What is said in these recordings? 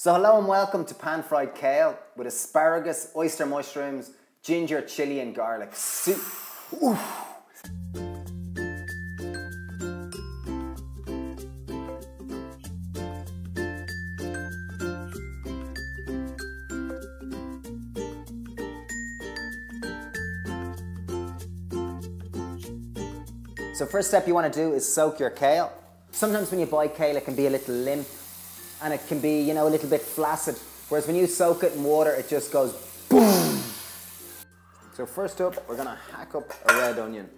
So hello and welcome to Pan Fried Kale with asparagus, oyster mushrooms, ginger, chilli and garlic soup. Oof. So first step you want to do is soak your kale. Sometimes when you buy kale it can be a little limp and it can be, a little bit flaccid, whereas when you soak it in water it just goes boom. So first up we're going to hack up a red onion.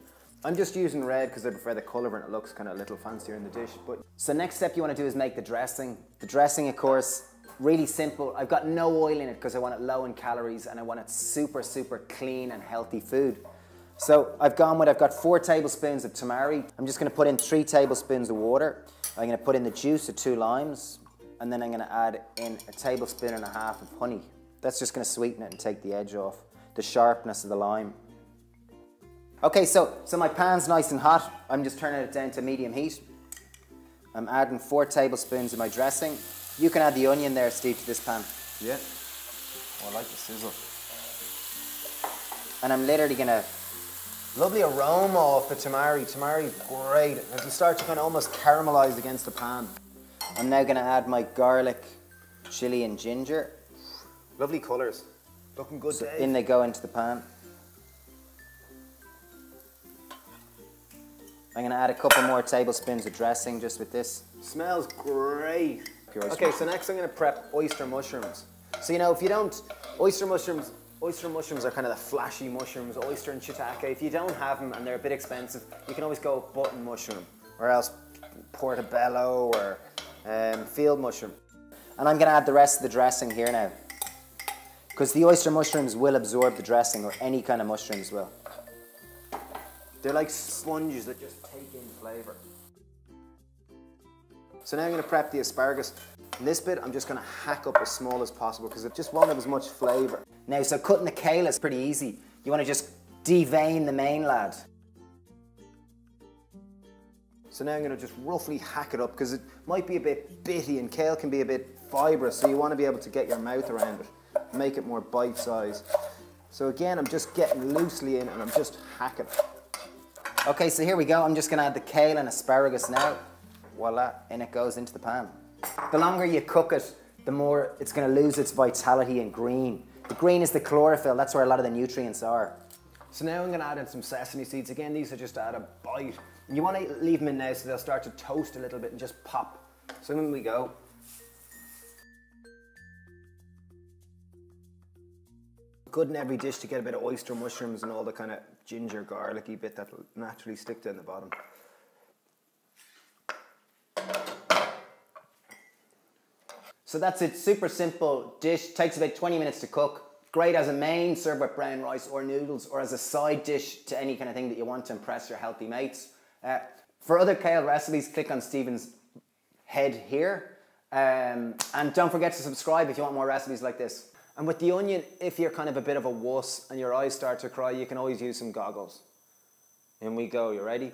I'm just using red because I prefer the colour and it looks kind of a little fancier in the dish. So next step you want to do is make the dressing. The dressing, of course, really simple. I've got no oil in it because I want it low in calories and I want it super, super clean and healthy food. So I've got 4 tablespoons of tamari. I'm just going to put in 3 tablespoons of water. I'm going to put in the juice of 2 limes. And then I'm going to add in a 1.5 tablespoons of honey. That's just going to sweeten it and take the edge off, the sharpness of the lime. Okay, so my pan's nice and hot. I'm just turning it down to medium heat. I'm adding 4 tablespoons of my dressing. You can add the onion there, Steve, to this pan. Yeah. Oh, I like the sizzle. And I'm literally going to... Lovely aroma off the tamari. Tamari's great. It'll start to kind of almost caramelise against the pan. I'm now going to add my garlic, chilli and ginger. Lovely colours. Looking good, Dave. In they go into the pan. I'm going to add a couple more tablespoons of dressing just with this. Smells great. Okay, so next I'm going to prep oyster mushrooms. So if you don't, oyster mushrooms are kind of the flashy mushrooms, oyster and shiitake. If you don't have them and they're a bit expensive, you can always go button mushroom or else portobello or field mushroom. And I'm going to add the rest of the dressing here now, because the oyster mushrooms will absorb the dressing, or any kind of mushrooms will. They're like sponges that just take in flavour. So now I'm going to prep the asparagus. In this bit I'm just going to hack up as small as possible because it just won't have as much flavour. Now, so cutting the kale is pretty easy. You want to just devein the main lad. So now I'm going to just roughly hack it up because it might be a bit bitty and kale can be a bit fibrous, so you want to be able to get your mouth around it, make it more bite-sized. So again, I'm just getting loosely in and I'm just hacking it. Okay, so here we go. I'm just going to add the kale and asparagus now. Voila, in it goes into the pan. The longer you cook it, the more it's going to lose its vitality and green. The green is the chlorophyll, that's where a lot of the nutrients are. So now I'm going to add in some sesame seeds. Again, these are just to add a bite. And you want to leave them in now so they'll start to toast a little bit and just pop. So in we go. Good in every dish to get a bit of oyster mushrooms and all the kind of ginger garlicky bit that'll naturally stick down the bottom. So that's it, super simple dish, takes about 20 minutes to cook. Great as a main, served with brown rice or noodles, or as a side dish to any kind of thing that you want to impress your healthy mates. For other kale recipes, click on Stephen's head here. And don't forget to subscribe if you want more recipes like this. And with the onion, if you're kind of a bit of a wuss and your eyes start to cry, you can always use some goggles. In we go, you ready?